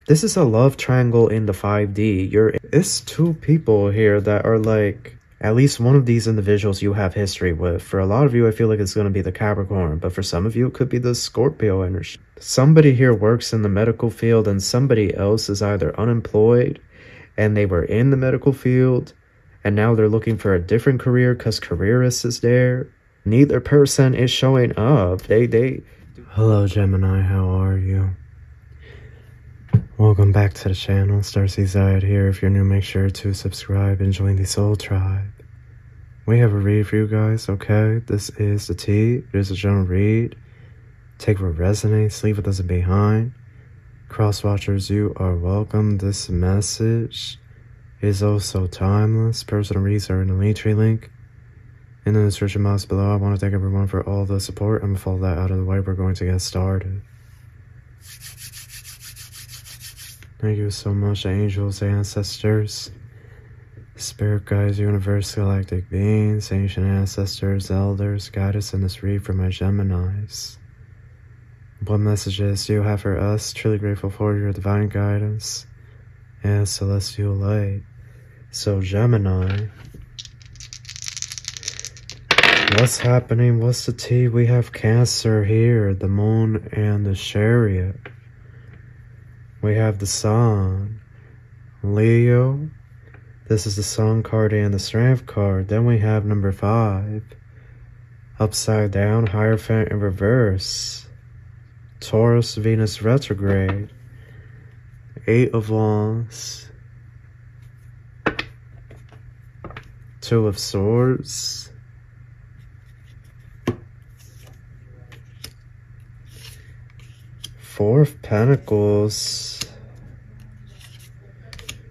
This is a love triangle in the 5D. It's two people here that are like, at least one of these individuals you have history with. For a lot of you, I feel like it's going to be the Capricorn, but for some of you, it could be the Scorpio energy. Somebody here works in the medical field and somebody else is either unemployed and they were in the medical field and now they're looking for a different career because careerist is there. Neither person is showing up. Hello, Gemini, how are you? Welcome back to the channel. Starseaside here. If you're new, make sure to subscribe and join the Soul Tribe. We have a read for you guys, okay? This is the tea. It is a general read. Take what resonates, leave what doesn't behind. Cross watchers, you are welcome. This message is also timeless. Personal reads are in the LINKTREE link in the description box below. I want to thank everyone for all the support. I'm gonna follow that out of the way. We're going to get started. Thank you so much, angels, ancestors, spirit guides, universe, galactic beings, ancient ancestors, elders, guide us in this read for my Geminis. What messages do you have for us? Truly grateful for your divine guidance and celestial light. So, Gemini, what's happening? What's the tea? We have Cancer here, the Moon and the Chariot. We have the Sun, Leo. This is the Sun card and the Strength card. Then we have number 5, upside down, Hierophant in reverse, Taurus, Venus retrograde, 8 of Wands, 2 of Swords, Four of Pentacles,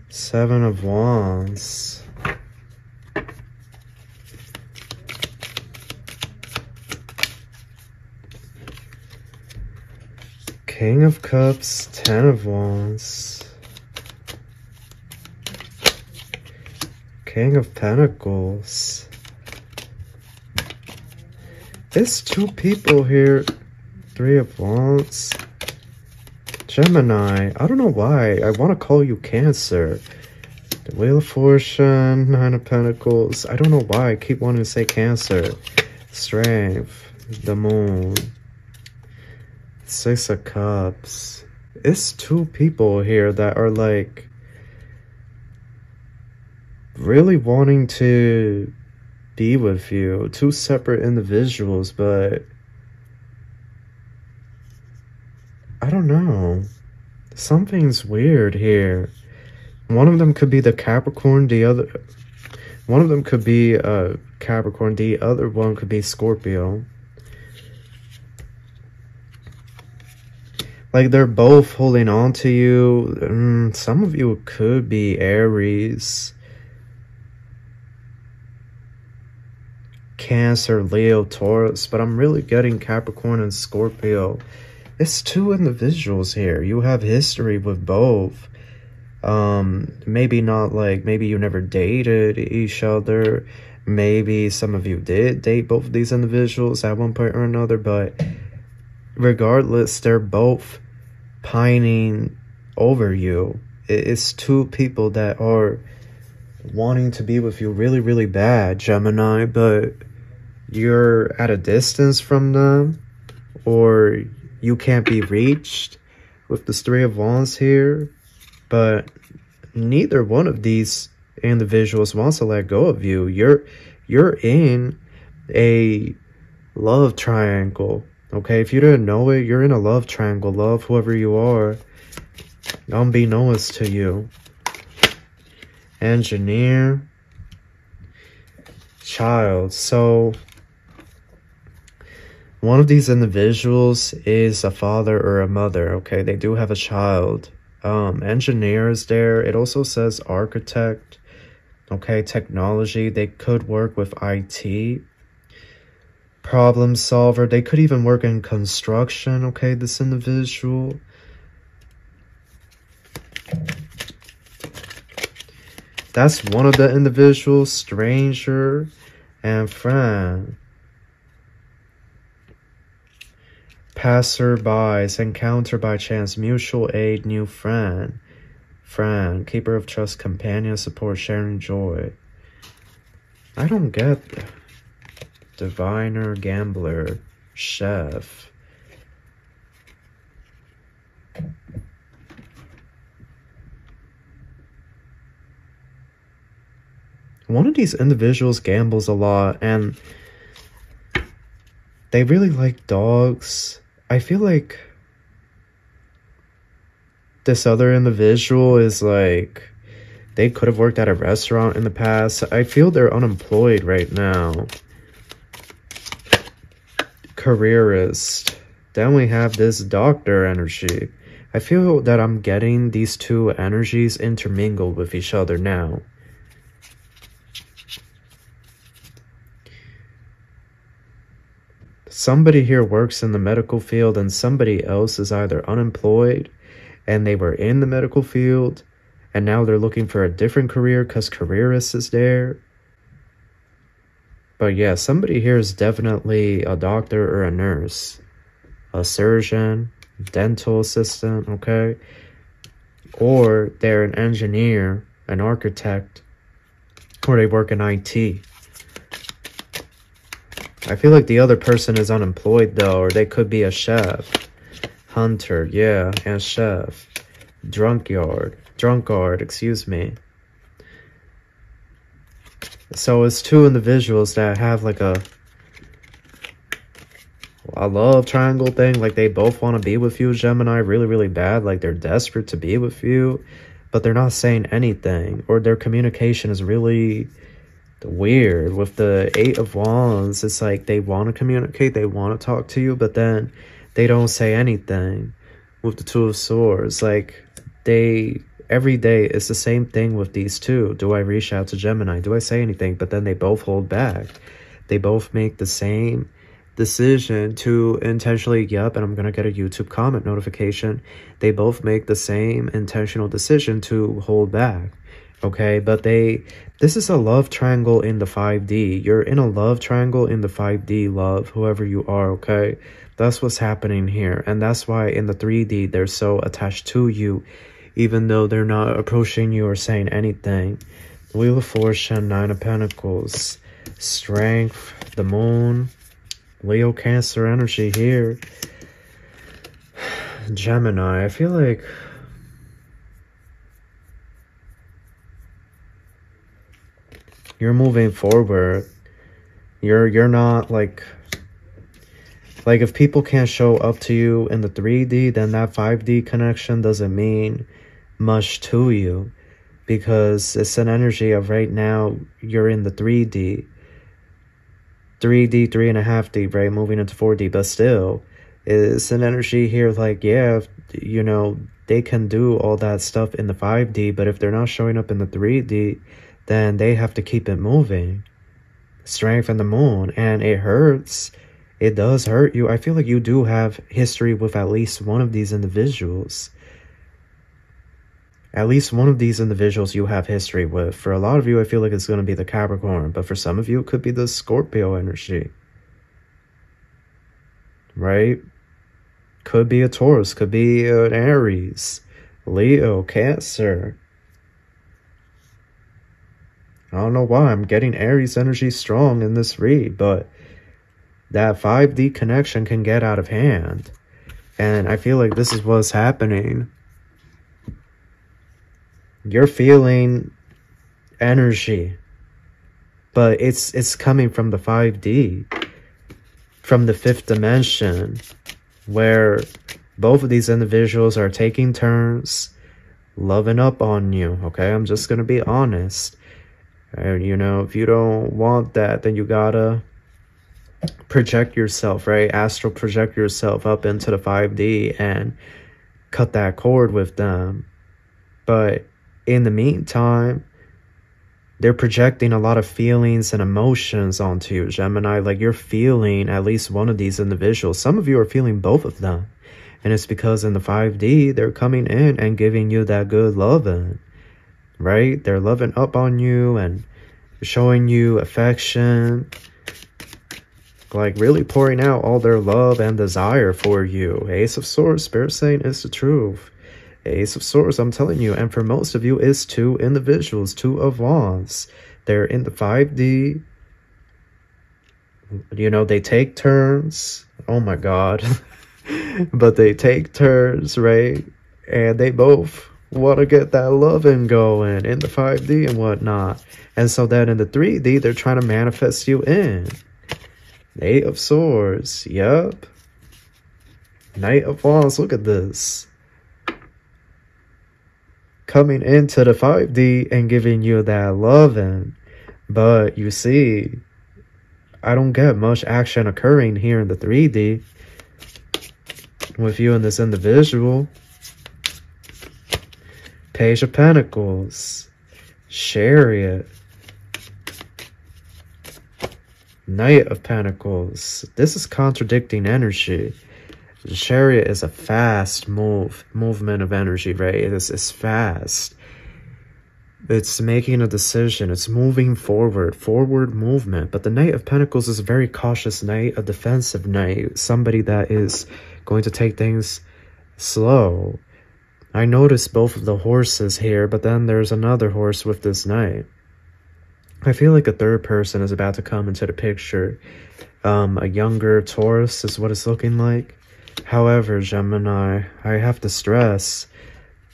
7 of Wands, King of Cups, 10 of Wands, King of Pentacles. There's two people here, 3 of Wands. Gemini, I don't know why. I want to call you Cancer. The Wheel of Fortune, 9 of Pentacles. I don't know why I keep wanting to say Cancer. Strength, the Moon, 6 of Cups. It's two people here that are like really wanting to be with you. Two separate individuals, but I don't know. Something's weird here. One of them could be the Capricorn, one of them could be Capricorn, the other one could be Scorpio. Like they're both holding on to you. Some of you could be Aries, Cancer, Leo, Taurus, but I'm really getting Capricorn and Scorpio. It's two individuals here. You have history with both. Maybe not like, maybe you never dated each other. Maybe some of you did date both of these individuals at one point or another, but regardless, they're both pining over you. It's two people that are wanting to be with you really, really bad, Gemini, but you're at a distance from them, or you can't be reached with this 3 of Wands here. But neither one of these individuals wants to let go of you. You're in a love triangle, okay? If you didn't know it, you're in a love triangle. Love whoever you are, unbeknownst to you. Engineer, child. So one of these individuals is a father or a mother, okay? They do have a child. Engineer is there. It also says architect, okay? Technology. They could work with IT. Problem solver. They could even work in construction, okay? This individual. That's one of the individuals. Stranger and friend. Passerbys, encounter by chance, mutual aid, new friend. Friend, keeper of trust, companion, support, sharing joy. I don't get diviner, gambler, chef. One of these individuals gambles a lot and they really like dogs. I feel like this other individual is like, they could have worked at a restaurant in the past. I feel they're unemployed right now. Careerist. Then we have this doctor energy. I feel that I'm getting these two energies intermingled with each other now. Somebody here works in the medical field and somebody else is either unemployed and they were in the medical field and now they're looking for a different career because careerist is there. But yeah, somebody here is definitely a doctor or a nurse, a surgeon, dental assistant, okay? Or they're an engineer, an architect, or they work in IT. I feel like the other person is unemployed though, or they could be a chef. Hunter, yeah, and chef. Drunkard, excuse me. So it's two individuals that have like a love triangle thing. Like they both want to be with you, Gemini, really, really bad. Like they're desperate to be with you, but they're not saying anything. Or their communication is really weird. With the 8 of Wands, it's like they want to communicate, they want to talk to you, but then they don't say anything. With the 2 of Swords, like every day it's the same thing with these two. Do I reach out to Gemini? Do I say anything? But then they both hold back. They both make the same decision to intentionally, yep, and I'm gonna get a YouTube comment notification. They both make the same intentional decision to hold back. Okay, but this is a love triangle in the 5D. You're in a love triangle in the 5D, love, whoever you are, okay? That's what's happening here. And that's why in the 3D, they're so attached to you, even though they're not approaching you or saying anything. Wheel of Fortune, 9 of Pentacles, Strength, the Moon, Leo, Cancer energy here. Gemini, I feel like you're moving forward. You're not like if people can't show up to you in the 3D, then that 5D connection doesn't mean much to you, because it's an energy of right now you're in the 3D, 3.5D, right, moving into 4D, but still it's an energy here like, yeah, you know, they can do all that stuff in the 5D, but if they're not showing up in the 3D, then they have to keep it moving. Strength and the Moon, and it hurts. It does hurt you. I feel like you do have history with at least one of these individuals. At least one of these individuals you have history with. For a lot of you, I feel like it's going to be the Capricorn, but for some of you, it could be the Scorpio energy. Right? Could be a Taurus, could be an Aries, Leo, Cancer. I don't know why I'm getting Aries energy strong in this read, but that 5D connection can get out of hand. And I feel like this is what's happening. You're feeling energy, but it's coming from the 5D, from the 5th dimension, where both of these individuals are taking turns loving up on you, okay? I'm just gonna be honest. And, you know, if you don't want that, then you gotta project yourself, right? Astral project yourself up into the 5D and cut that cord with them. But in the meantime, they're projecting a lot of feelings and emotions onto you, Gemini. Like, you're feeling at least one of these individuals. Some of you are feeling both of them. And it's because in the 5D, they're coming in and giving you that good loving, right? They're loving up on you and showing you affection. like really pouring out all their love and desire for you. Ace of Swords, Spirit saying it's the truth. Ace of Swords, I'm telling you, and for most of you, it's two individuals, two of Wands. They're in the 5D. You know, they take turns. Oh my God. But they take turns, right? And they both want to get that loving going in the 5D and whatnot. And so then in the 3D, they're trying to manifest you in. Eight of Swords. Yup. Knight of Wands. Look at this. Coming into the 5D and giving you that loving. But you see, I don't get much action occurring here in the 3D with you and this individual. Page of Pentacles. Chariot. Knight of Pentacles. This is contradicting energy. The Chariot is a fast movement of energy, right? It's fast. It's making a decision. It's moving forward movement. But the Knight of Pentacles is a very cautious knight, a defensive knight, somebody that is going to take things slow. I noticed both of the horses here, but then there's another horse with this knight. I feel like a third person is about to come into the picture. A younger Taurus is what it's looking like. However, Gemini, I have to stress,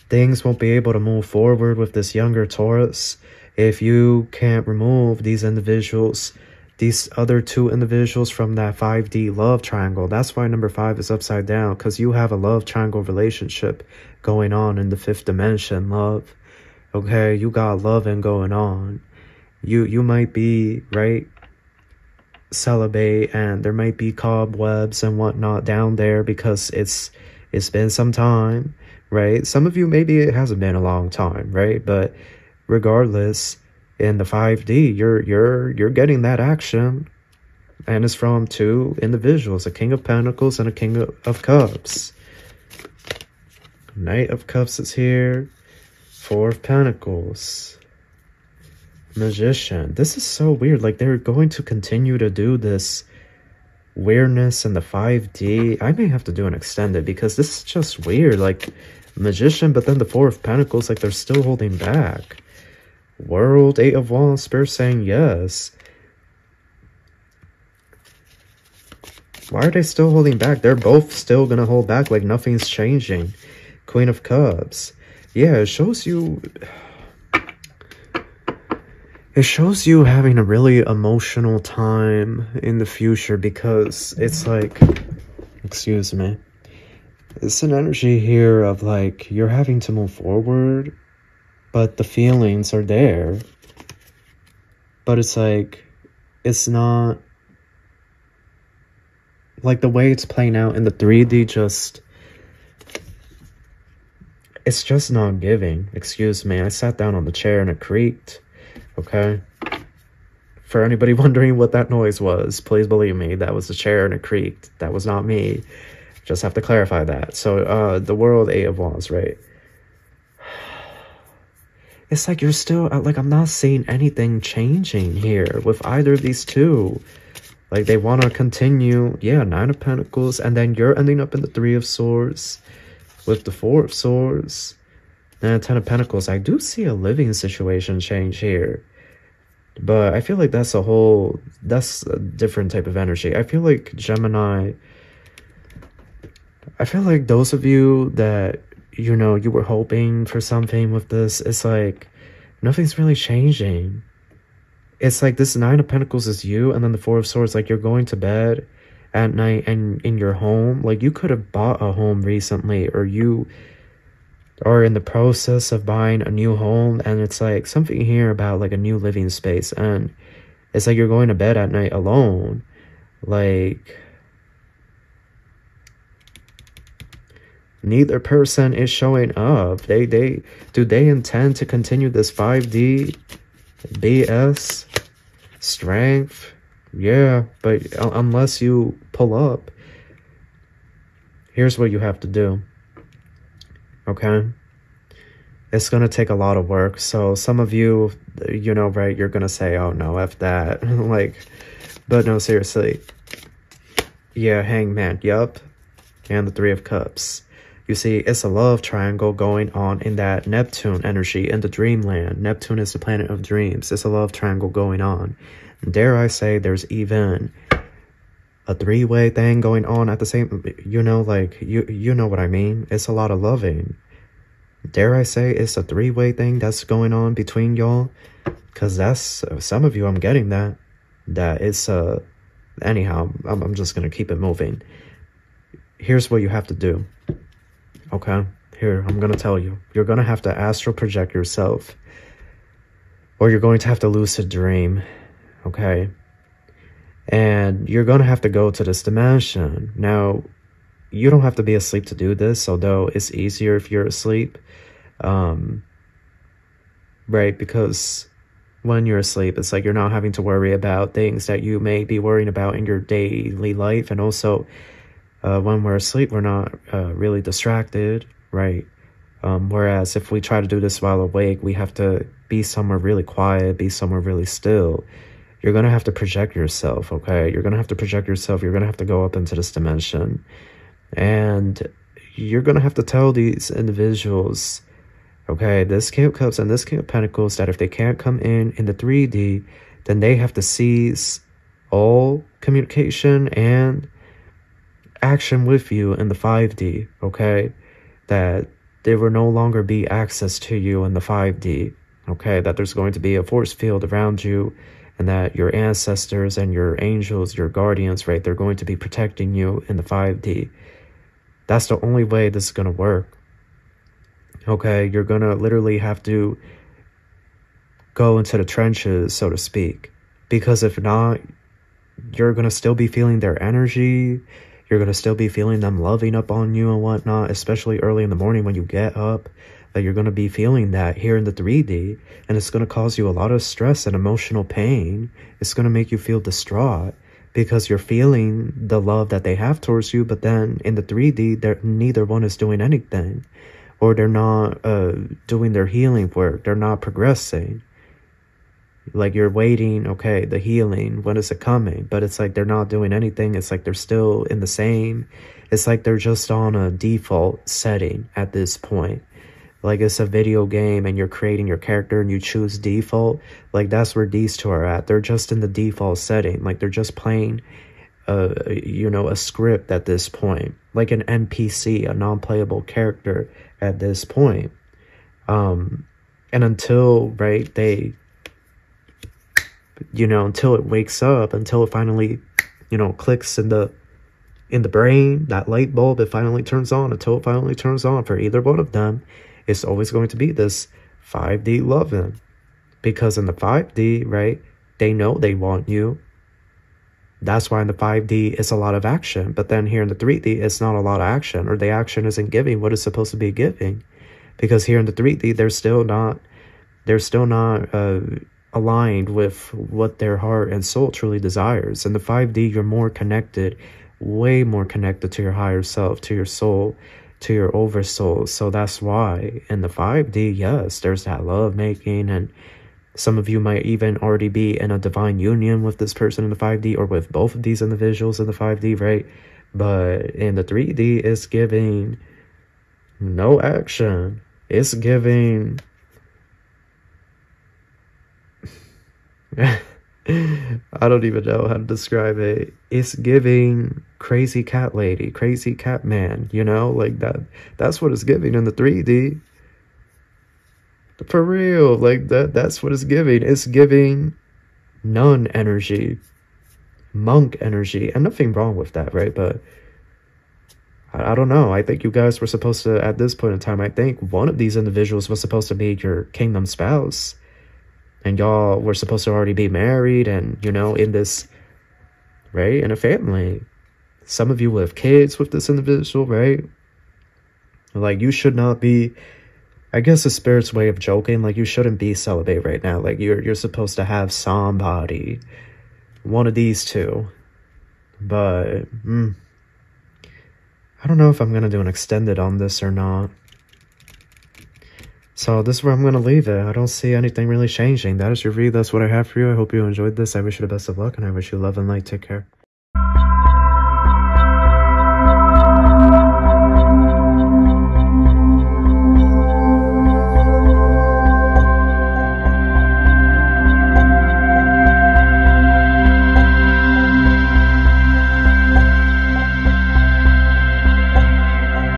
things won't be able to move forward with this younger Taurus if you can't remove these individuals, these other two individuals from that 5D love triangle. That's why number 5 is upside down, because you have a love triangle relationship going on in the 5th dimension, love. Okay, you got loving going on. You might be, right, celibate, and there might be cobwebs and whatnot down there because it's been some time, right? Some of you, maybe it hasn't been a long time, right? But regardless, in the 5D, you're getting that action, and it's from two individuals, a King of Pentacles and a King of Cups. Knight of Cups is here. 4 of Pentacles. Magician. This is so weird. Like, they're going to continue to do this weirdness in the 5D. I may have to do an extended because this is just weird. Like, Magician, but then the 4 of Pentacles, like, they're still holding back. World, 8 of Wands, Spirit saying yes. Why are they still holding back? They're both still gonna hold back, like nothing's changing. Queen of Cups. Yeah, it shows you... It shows you having a really emotional time in the future because it's like... Excuse me. It's an energy here of like, you're having to move forward, but the feelings are there. But it's like, it's not... Like the way it's playing out in the 3D just... It's just not giving. Excuse me, I sat down on the chair and it creaked. Okay? For anybody wondering what that noise was, please believe me, that was the chair and it creaked. That was not me. Just have to clarify that. So, the World, 8 of Wands, right? It's like you're still... Like, I'm not seeing anything changing here with either of these two. Like, they want to continue... Yeah, 9 of Pentacles. And then you're ending up in the 3 of Swords. With the 4 of Swords. And 10 of Pentacles. I do see a living situation change here. But I feel like that's a whole... That's a different type of energy. I feel like Gemini... I feel like those of you that, you know, you were hoping for something with this, it's like, nothing's really changing. It's like this 9 of Pentacles is you, and then the 4 of Swords, like you're going to bed at night and in your home. Like you could have bought a home recently, or you are in the process of buying a new home, and it's like something here about like a new living space, and it's like you're going to bed at night alone. Like... Neither person is showing up. Do they intend to continue this 5D BS strength? Yeah, but unless you pull up, here's what you have to do. Okay? It's gonna take a lot of work. So some of you, you know, right, you're gonna say, oh no, F that. Like, but no, seriously. Yeah, Hangman, yup. And the Three of Cups. You see, it's a love triangle going on in that Neptune energy in the dreamland. Neptune is the planet of dreams. It's a love triangle going on. Dare I say there's even a three-way thing going on at the same, you know, like, you know what I mean. It's a lot of loving. Dare I say it's a three-way thing that's going on between y'all? Because that's, some of you, I'm getting that. That it's, anyhow, I'm just going to keep it moving. Here's what you have to do. Okay? Here, I'm going to tell you. You're going to have to astral project yourself. Or you're going to have to lucid dream. Okay? And you're going to have to go to this dimension. Now, you don't have to be asleep to do this, although it's easier if you're asleep. Right? Because when you're asleep, it's like you're not having to worry about things that you may be worrying about in your daily life. And also, when we're asleep, we're not really distracted, right? Whereas if we try to do this while awake, we have to be somewhere really quiet, be somewhere really still. You're going to have to project yourself, okay? You're going to have to project yourself. You're going to have to go up into this dimension. And you're going to have to tell these individuals, okay, this King of Cups and this King of Pentacles, that if they can't come in the 3D, then they have to cease all communication and action with you in the 5D, okay? That there will no longer be access to you in the 5D, okay? That there's going to be a force field around you, and that your ancestors and your angels, your guardians, right, they're going to be protecting you in the 5D. That's the only way this is going to work, okay? You're going to literally have to go into the trenches, so to speak, because if not, you're going to still be feeling their energy. You're going to still be feeling them loving up on you and whatnot, especially early in the morning when you get up. That you're going to be feeling that here in the 3D, and it's going to cause you a lot of stress and emotional pain. It's going to make you feel distraught because you're feeling the love that they have towards you, but then in the 3D, neither one is doing anything, or they're not doing their healing work. They're not progressing. Like you're waiting, okay, the healing, when is it coming? But it's like they're not doing anything. It's like they're still in the same, it's like they're just on a default setting at this point. Like it's a video game and you're creating your character and you choose default. Like that's where these two are at. They're just in the default setting. Like they're just playing, you know, a script at this point. Like an NPC, a non-playable character at this point. And until, right, they, you know, until it wakes up, until it finally, you know, clicks in the brain, that light bulb, it finally turns on. Until it finally turns on for either one of them, it's always going to be this 5D loving. Because in the 5D, right, they know they want you. That's why in the 5D, it's a lot of action. But then here in the 3D, it's not a lot of action, or the action isn't giving what it's supposed to be giving. Because here in the 3D, they're still not aligned with what their heart and soul truly desires. In the 5D, you're more connected, way more connected to your higher self, to your soul, to your oversoul. So that's why in the 5D, yes, there's that love making, and some of you might even already be in a divine union with this person in the 5D, or with both of these individuals in the 5D, right? But in the 3D, it's giving no action. It's giving I don't even know how to describe it. It's giving crazy cat lady, crazy cat man, you know, like that's what it's giving in the 3D. For real, like that's what it's giving. It's giving nun energy, monk energy, and nothing wrong with that, right? But I don't know. I think you guys were supposed to, at this point in time, I think one of these individuals was supposed to be your kingdom spouse. And y'all were supposed to already be married and, you know, in this, right, in a family. Some of you will have kids with this individual, right? Like, you should not be, I guess the spirit's way of joking, like, you shouldn't be celibate right now. Like, you're supposed to have somebody, one of these two. But, I don't know if I'm going to do an extended on this or not. So this is where I'm going to leave it. I don't see anything really changing. That is your read. That's what I have for you. I hope you enjoyed this. I wish you the best of luck, and I wish you love and light. Take care.